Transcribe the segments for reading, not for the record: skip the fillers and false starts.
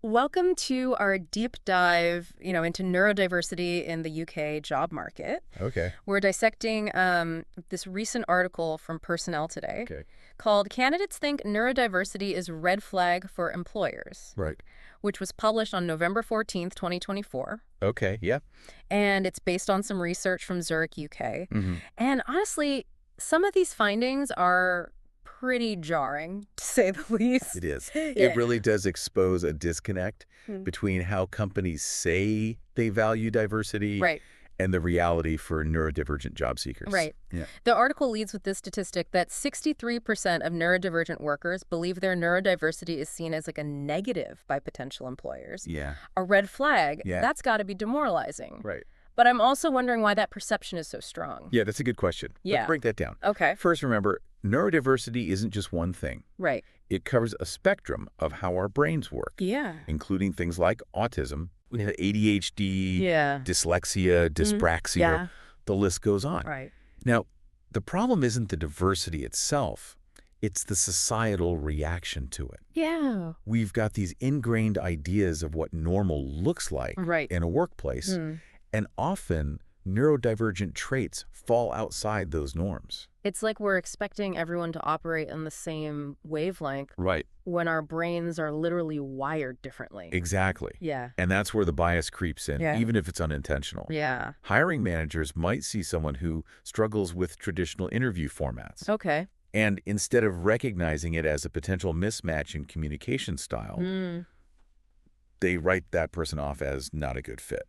Welcome to our deep dive, into neurodiversity in the UK job market. Okay. We're dissecting this recent article from Personnel Today Okay. called Candidates Think Neurodiversity is Red Flag for Employers, Right. which was published on November 14th, 2024. Okay. Yeah. And it's based on some research from Zurich UK. hmm And honestly, some of these findings are pretty jarring, to say the least. It is. Yeah. It really does expose a disconnect Hmm. between how companies say they value diversity Right. and the reality for neurodivergent job seekers. Right. Yeah. The article leads with this statistic that 63% of neurodivergent workers believe their neurodiversity is seen as like a negative by potential employers. Yeah. A red flag, Yeah. that's got to be demoralizing. Right. But I'm also wondering why that perception is so strong. Yeah, that's a good question. Yeah. Let's break that down. Okay. First, remember, neurodiversity isn't just one thing. Right. It covers a spectrum of how our brains work, Yeah. including things like autism, ADHD, Yeah. dyslexia, dyspraxia. Yeah. The list goes on. Right. Now, the problem isn't the diversity itself, it's the societal reaction to it. Yeah. We've got these ingrained ideas of what normal looks like Right. in a workplace, and often neurodivergent traits fall outside those norms. It's like we're expecting everyone to operate on the same wavelength Right. when our brains are literally wired differently. Exactly. Yeah. And that's where the bias creeps in, Yeah. even if it's unintentional. Yeah. Hiring managers might see someone who struggles with traditional interview formats. Okay. And instead of recognizing it as a potential mismatch in communication style, they write that person off as not a good fit.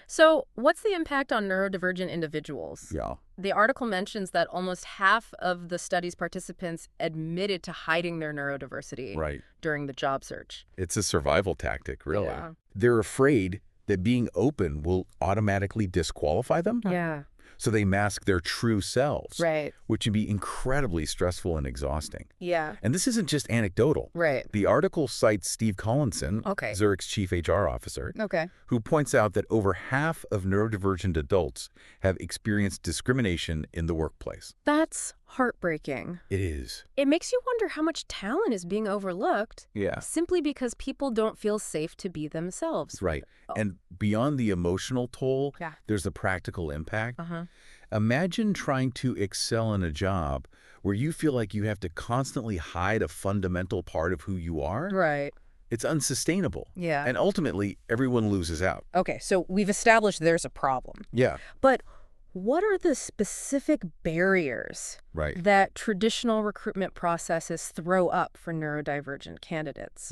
So, what's the impact on neurodivergent individuals? Yeah. The article mentions that almost half of the study's participants admitted to hiding their neurodiversity Right. during the job search. It's a survival tactic, really. Yeah. They're afraid that being open will automatically disqualify them. Yeah. So they mask their true selves, Right. which can be incredibly stressful and exhausting. Yeah. And this isn't just anecdotal. Right. The article cites Steve Collinson, Okay. Zurich's chief HR officer, Okay. who points out that over half of neurodivergent adults have experienced discrimination in the workplace. That's heartbreaking. It is. It makes you wonder how much talent is being overlooked Yeah. simply because people don't feel safe to be themselves. Right. Oh. And beyond the emotional toll, Yeah. there's the practical impact. Uh-huh. Imagine trying to excel in a job where you feel like you have to constantly hide a fundamental part of who you are. Right. It's unsustainable. Yeah. And ultimately, everyone loses out. Okay, so we've established there's a problem. Yeah. But what are the specific barriers Right. that traditional recruitment processes throw up for neurodivergent candidates?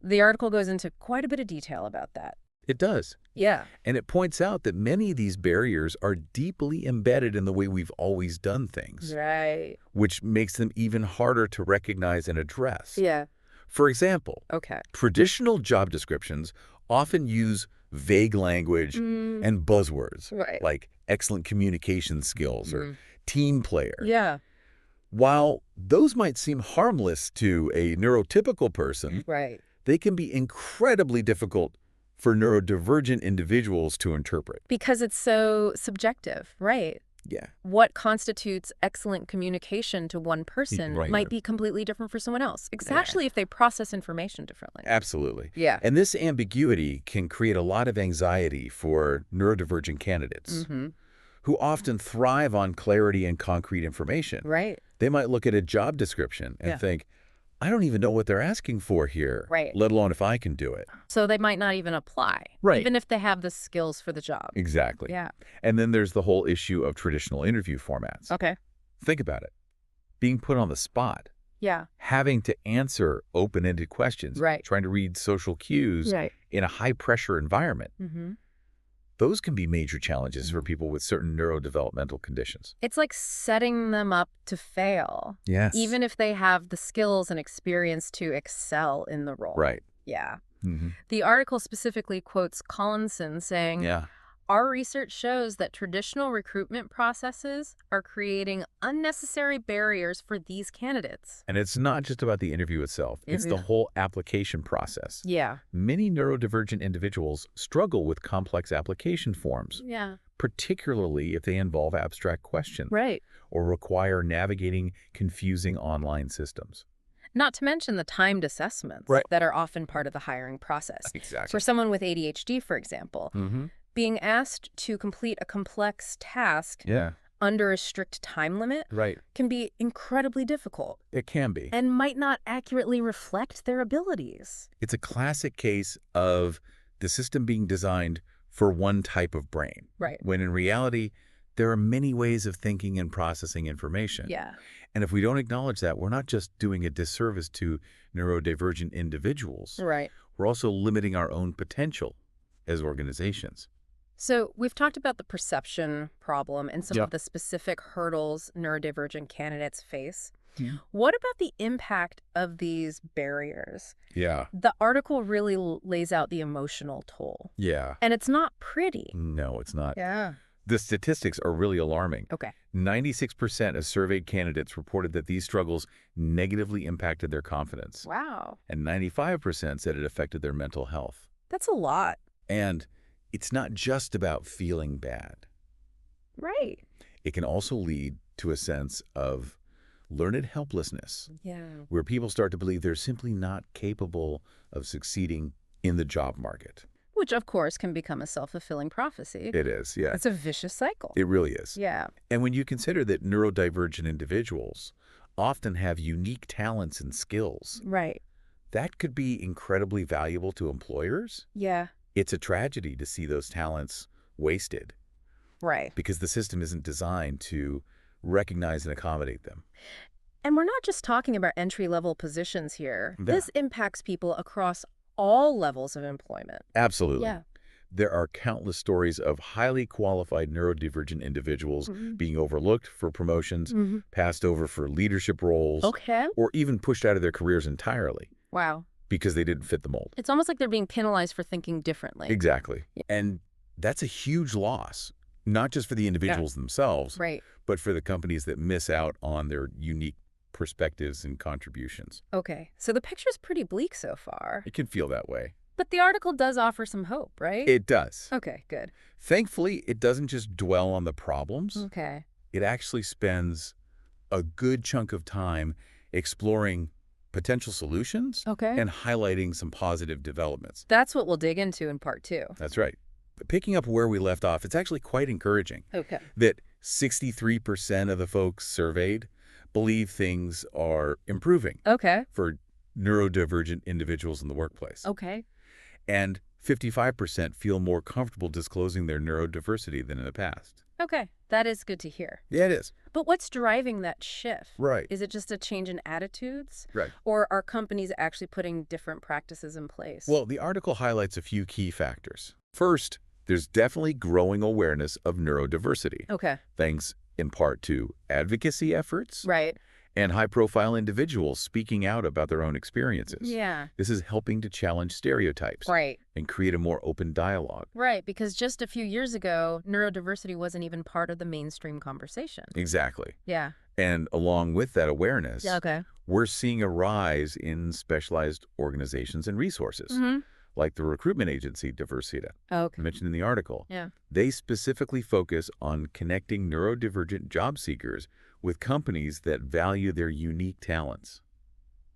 The article goes into quite a bit of detail about that. It does. Yeah. And it points out that many of these barriers are deeply embedded in the way we've always done things, Right. which makes them even harder to recognize and address. Yeah. For example, Okay. traditional job descriptions often use vague language and buzzwords Right. like excellent communication skills or team player. Yeah. While those might seem harmless to a neurotypical person, Right. they can be incredibly difficult for neurodivergent individuals to interpret. Because it's so subjective, right? Yeah. What constitutes excellent communication to one person Right. might be completely different for someone else, especially if they process information differently. Absolutely. Yeah. And this ambiguity can create a lot of anxiety for neurodivergent candidates who often thrive on clarity and concrete information. Right. They might look at a job description and think, I don't even know what they're asking for here, Right. let alone if I can do it. So they might not even apply, Right. even if they have the skills for the job. Exactly. Yeah. And then there's the whole issue of traditional interview formats. Okay. Think about it. Being put on the spot, Yeah. having to answer open-ended questions, Right. trying to read social cues Right. in a high-pressure environment. Mm-hmm. Those can be major challenges for people with certain neurodevelopmental conditions. It's like setting them up to fail, Yes. even if they have the skills and experience to excel in the role. Right. Yeah. Mm-hmm. The article specifically quotes Collinson saying, Yeah. Our research shows that traditional recruitment processes are creating unnecessary barriers for these candidates. And it's not just about the interview itself. It's the whole application process. Yeah. Many neurodivergent individuals struggle with complex application forms, Yeah. particularly if they involve abstract questions Right. or require navigating confusing online systems. Not to mention the timed assessments Right. that are often part of the hiring process. Exactly. For someone with ADHD, for example, being asked to complete a complex task Yeah. under a strict time limit Right. can be incredibly difficult It can be. and might not accurately reflect their abilities. It's a classic case of the system being designed for one type of brain, Right. when in reality, there are many ways of thinking and processing information. Yeah. And if we don't acknowledge that, we're not just doing a disservice to neurodivergent individuals. Right. We're also limiting our own potential as organizations. So we've talked about the perception problem and some Yep. of the specific hurdles neurodivergent candidates face. Yeah. What about the impact of these barriers? Yeah. The article really lays out the emotional toll. Yeah. And it's not pretty. No, it's not. Yeah. The statistics are really alarming. Okay. 96% of surveyed candidates reported that these struggles negatively impacted their confidence. Wow. And 95% said it affected their mental health. That's a lot. And it's not just about feeling bad. Right. It can also lead to a sense of learned helplessness, Yeah. where people start to believe they're simply not capable of succeeding in the job market. Which, of course, can become a self-fulfilling prophecy. It is, yeah. It's a vicious cycle. It really is. Yeah. And when you consider that neurodivergent individuals often have unique talents and skills, Right. that could be incredibly valuable to employers. Yeah. It's a tragedy to see those talents wasted Right. because the system isn't designed to recognize and accommodate them. And we're not just talking about entry-level positions here. Yeah. This impacts people across all levels of employment. Absolutely. Yeah. There are countless stories of highly qualified neurodivergent individuals being overlooked for promotions, passed over for leadership roles, Okay. or even pushed out of their careers entirely Wow. because they didn't fit the mold. It's almost like they're being penalized for thinking differently. Exactly. And that's a huge loss, not just for the individuals themselves, Right. but for the companies that miss out on their unique perspectives and contributions. Okay. So the picture's pretty bleak so far. It can feel that way. But the article does offer some hope, right? It does. Okay, good. Thankfully, it doesn't just dwell on the problems. Okay. It actually spends a good chunk of time exploring potential solutions Okay. and highlighting some positive developments. That's what we'll dig into in part 2. That's right. But picking up where we left off, it's actually quite encouraging Okay. that 63% of the folks surveyed believe things are improving Okay. for neurodivergent individuals in the workplace. Okay. And 55% feel more comfortable disclosing their neurodiversity than in the past. Okay. That is good to hear. Yeah, it is. But what's driving that shift? Right. Is it just a change in attitudes? Right. Or are companies actually putting different practices in place? Well, the article highlights a few key factors. First, there's definitely growing awareness of neurodiversity, okay. thanks in part to advocacy efforts Right. and high-profile individuals speaking out about their own experiences. Yeah. This is helping to challenge stereotypes Right. and create a more open dialogue. Right. Because just a few years ago, neurodiversity wasn't even part of the mainstream conversation. Exactly. Yeah. And along with that awareness, Okay. we're seeing a rise in specialized organizations and resources, Mm-hmm. like the recruitment agency Diversita, Okay. mentioned in the article. Yeah. They specifically focus on connecting neurodivergent job seekers with companies that value their unique talents.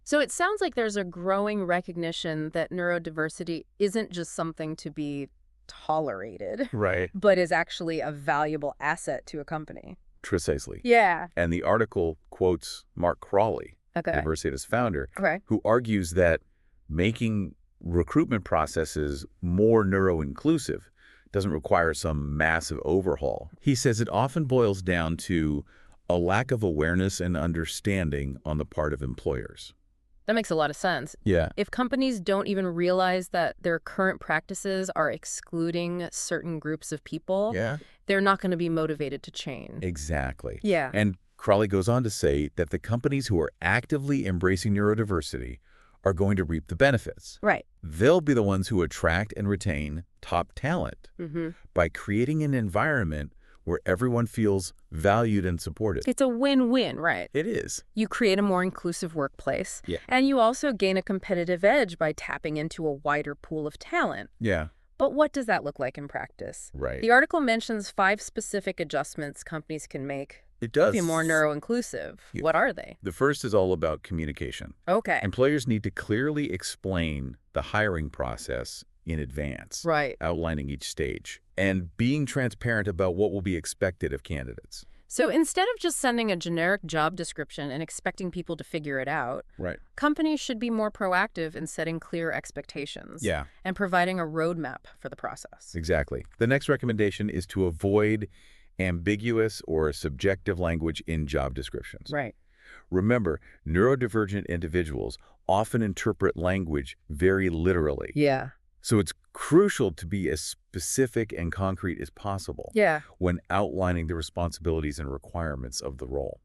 So it sounds like there's a growing recognition that neurodiversity isn't just something to be tolerated, Right. but is actually a valuable asset to a company. Precisely. Yeah. And the article quotes Mark Crawley, Okay. Diversita's founder, Okay. who argues that making recruitment processes more neuro-inclusive doesn't require some massive overhaul. He says it often boils down to a lack of awareness and understanding on the part of employers. That makes a lot of sense. Yeah. If companies don't even realize that their current practices are excluding certain groups of people, Yeah. they're not going to be motivated to change. Exactly. Yeah. And Crawley goes on to say that the companies who are actively embracing neurodiversity are going to reap the benefits. Right. They'll be the ones who attract and retain top talent by creating an environment where everyone feels valued and supported. It's a win-win, right? It is. You create a more inclusive workplace, Yeah. and you also gain a competitive edge by tapping into a wider pool of talent. Yeah. But what does that look like in practice? Right. The article mentions 5 specific adjustments companies can make It does. Be more neuro-inclusive. Yeah. What are they? The first is all about communication. Okay. Employers need to clearly explain the hiring process in advance, Right. outlining each stage, and being transparent about what will be expected of candidates. So instead of just sending a generic job description and expecting people to figure it out, Right. companies should be more proactive in setting clear expectations Yeah, and providing a roadmap for the process. exactly. The next recommendation is to avoid ambiguous or subjective language in job descriptions. Right. Remember, neurodivergent individuals often interpret language very literally. Yeah. So it's crucial to be as specific and concrete as possible Yeah. when outlining the responsibilities and requirements of the role.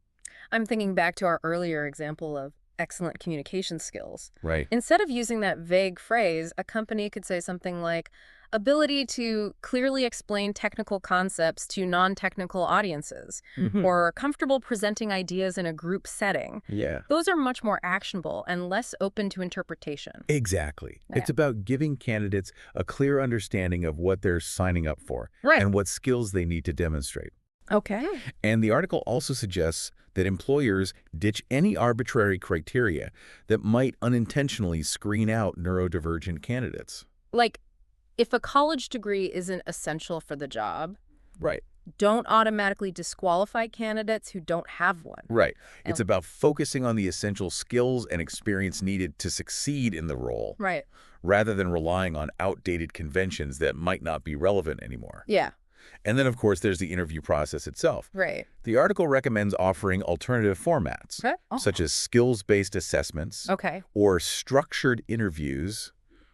I'm thinking back to our earlier example of excellent communication skills. Right. Instead of using that vague phrase, a company could say something like, ability to clearly explain technical concepts to non-technical audiences, or comfortable presenting ideas in a group setting. Yeah. Those are much more actionable and less open to interpretation. Exactly. Yeah. It's about giving candidates a clear understanding of what they're signing up for Right. and what skills they need to demonstrate. Okay. And the article also suggests that employers ditch any arbitrary criteria that might unintentionally screen out neurodivergent candidates. Like, if a college degree isn't essential for the job, Right. don't automatically disqualify candidates who don't have one. Right. It's And- about focusing on the essential skills and experience needed to succeed in the role, Right. rather than relying on outdated conventions that might not be relevant anymore. Yeah. And then, of course, there's the interview process itself. Right. The article recommends offering alternative formats, Okay. Oh. such as skills-based assessments Okay. or structured interviews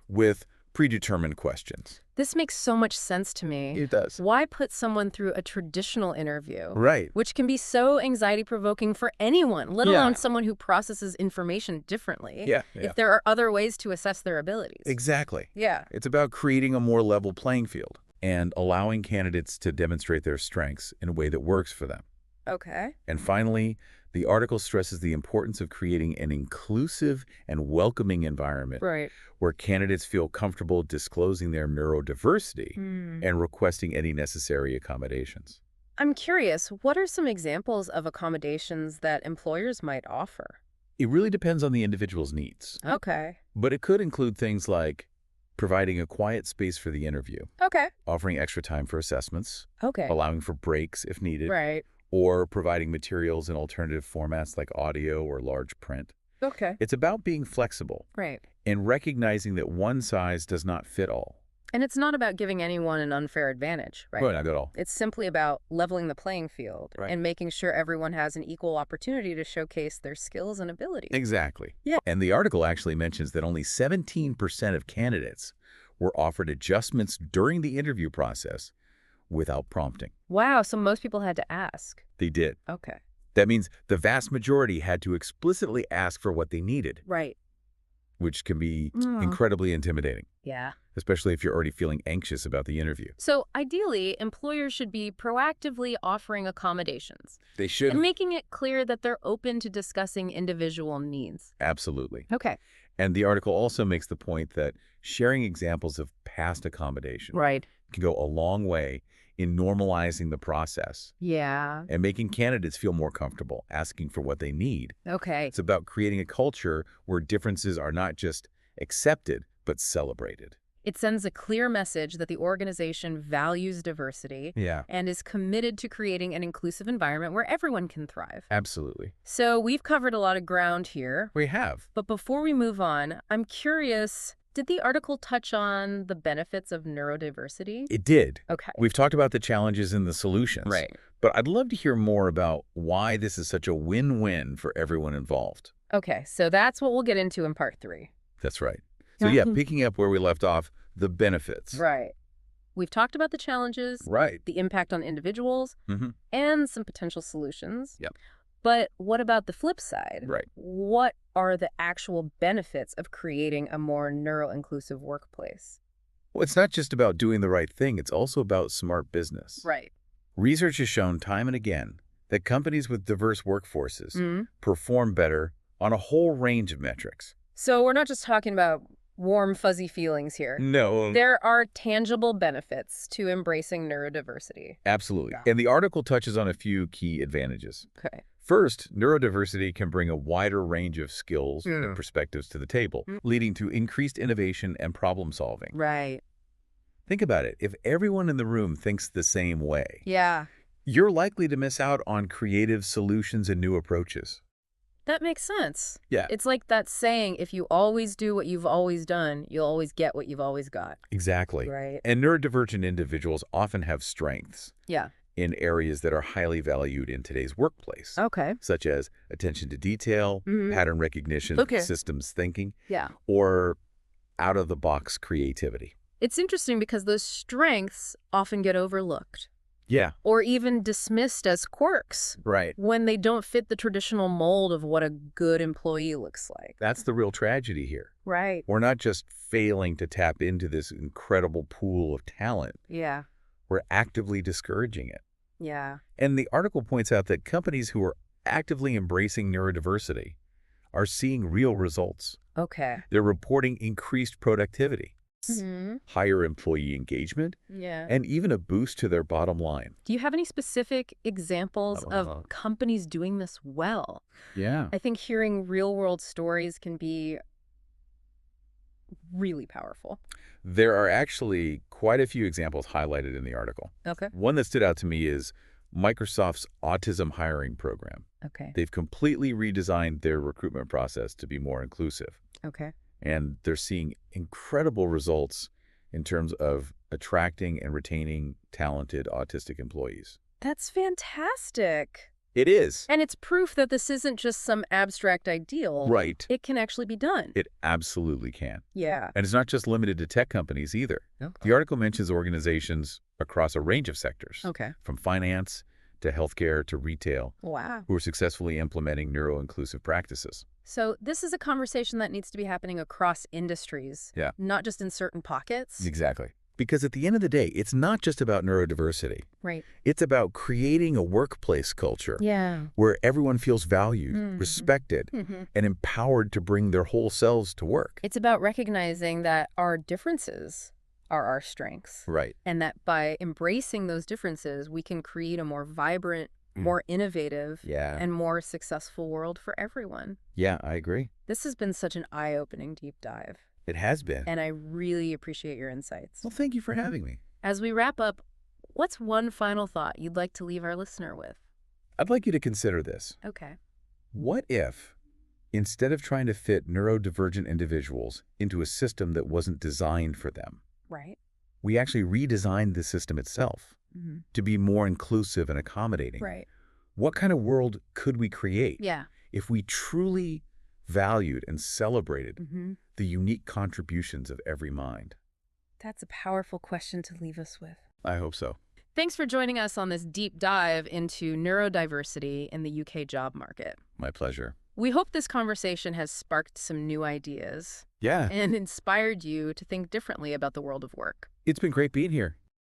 with predetermined questions. This makes so much sense to me. It does. Why put someone through a traditional interview, Right. which can be so anxiety-provoking for anyone, let Yeah. alone someone who processes information differently, Yeah. if there are other ways to assess their abilities? Exactly. Yeah. It's about creating a more level playing field and allowing candidates to demonstrate their strengths in a way that works for them. Okay. And finally, the article stresses the importance of creating an inclusive and welcoming environment Right. where candidates feel comfortable disclosing their neurodiversity and requesting any necessary accommodations. I'm curious, what are some examples of accommodations that employers might offer? It really depends on the individual's needs, Okay. but it could include things like providing a quiet space for the interview, Okay. offering extra time for assessments, Okay. allowing for breaks if needed, Right. or providing materials in alternative formats like audio or large print. Okay. It's about being flexible Right. and recognizing that one size does not fit all. And it's not about giving anyone an unfair advantage, right? Well, not at all. It's simply about leveling the playing field Right. and making sure everyone has an equal opportunity to showcase their skills and abilities. Exactly. Yeah. And the article actually mentions that only 17% of candidates were offered adjustments during the interview process without prompting. Wow, so most people had to ask. They did. Okay. That means the vast majority had to explicitly ask for what they needed, Right. which can be Mm. incredibly intimidating, Yeah. especially if you're already feeling anxious about the interview. So ideally, employers should be proactively offering accommodations They should. and making it clear that they're open to discussing individual needs. Absolutely. Okay. And the article also makes the point that sharing examples of past accommodation Right. can go a long way in normalizing the process Yeah. and making candidates feel more comfortable asking for what they need. Okay. It's about creating a culture where differences are not just accepted, but celebrated. It sends a clear message that the organization values diversity Yeah, and is committed to creating an inclusive environment where everyone can thrive. absolutely. So we've covered a lot of ground here, We have. but before we move on, I'm curious, did the article touch on the benefits of neurodiversity? It did. Okay. We've talked about the challenges and the solutions. Right. But I'd love to hear more about why this is such a win-win for everyone involved. Okay, so that's what we'll get into in part 3. That's right. So yeah, picking up where we left off, the benefits. Right. We've talked about the challenges, Right. the impact on individuals, Mm-hmm. and some potential solutions. Yep. But what about the flip side? Right. What are the actual benefits of creating a more neuro-inclusive workplace? Well, it's not just about doing the right thing. It's also about smart business. Right. Research has shown time and again that companies with diverse workforces perform better on a whole range of metrics. So we're not just talking about warm, fuzzy feelings here. No. There are tangible benefits to embracing neurodiversity. Absolutely. Yeah. And the article touches on a few key advantages. Okay. First, neurodiversity can bring a wider range of skills and perspectives to the table, leading to increased innovation and problem solving. Right. Think about it. If everyone in the room thinks the same way, Yeah. you're likely to miss out on creative solutions and new approaches. That makes sense. Yeah. It's like that saying, if you always do what you've always done, you'll always get what you've always got. Exactly. Right. And neurodivergent individuals often have strengths Yeah. in areas that are highly valued in today's workplace, Okay. such as attention to detail, pattern recognition, systems thinking, Yeah. or out-of-the-box creativity. It's interesting because those strengths often get overlooked Yeah. or even dismissed as quirks Right. when they don't fit the traditional mold of what a good employee looks like. That's the real tragedy here. Right. We're not just failing to tap into this incredible pool of talent. Yeah. We're actively discouraging it. Yeah. And the article points out that companies who are actively embracing neurodiversity are seeing real results. Okay. They're reporting increased productivity, Mm-hmm. higher employee engagement, Yeah. and even a boost to their bottom line. Do you have any specific examples of companies doing this well? Yeah. I think hearing real-world stories can be really powerful. There are actually quite a few examples highlighted in the article. Okay. One that stood out to me is Microsoft's autism hiring program. Okay. They've completely redesigned their recruitment process to be more inclusive. Okay. And they're seeing incredible results in terms of attracting and retaining talented autistic employees. That's fantastic. It is. And it's proof that this isn't just some abstract ideal. Right. It can actually be done. It absolutely can. Yeah. And it's not just limited to tech companies either. The article mentions organizations across a range of sectors, Okay. from finance to healthcare to retail, Wow. who are successfully implementing neuro-inclusive practices. So this is a conversation that needs to be happening across industries, Yeah. not just in certain pockets. Exactly. Because at the end of the day, it's not just about neurodiversity. Right. It's about creating a workplace culture Yeah. where everyone feels valued, respected, and empowered to bring their whole selves to work. It's about recognizing that our differences are our strengths. Right. And that by embracing those differences, we can create a more vibrant, more innovative, Yeah. and more successful world for everyone. Yeah, I agree. This has been such an eye-opening deep dive, It has been. and I really appreciate your insights. Well, thank you for having me. As we wrap up, what's one final thought you'd like to leave our listener with? I'd like you to consider this. Okay. What if, instead of trying to fit neurodivergent individuals into a system that wasn't designed for them, Right. we actually redesigned the system itself to be more inclusive and accommodating? Right. What kind of world could we create Yeah. if we truly valued and celebrated the unique contributions of every mind? That's a powerful question to leave us with. I hope so. Thanks for joining us on this deep dive into neurodiversity in the UK job market. My pleasure. We hope this conversation has sparked some new ideas Yeah. and inspired you to think differently about the world of work. It's been great being here.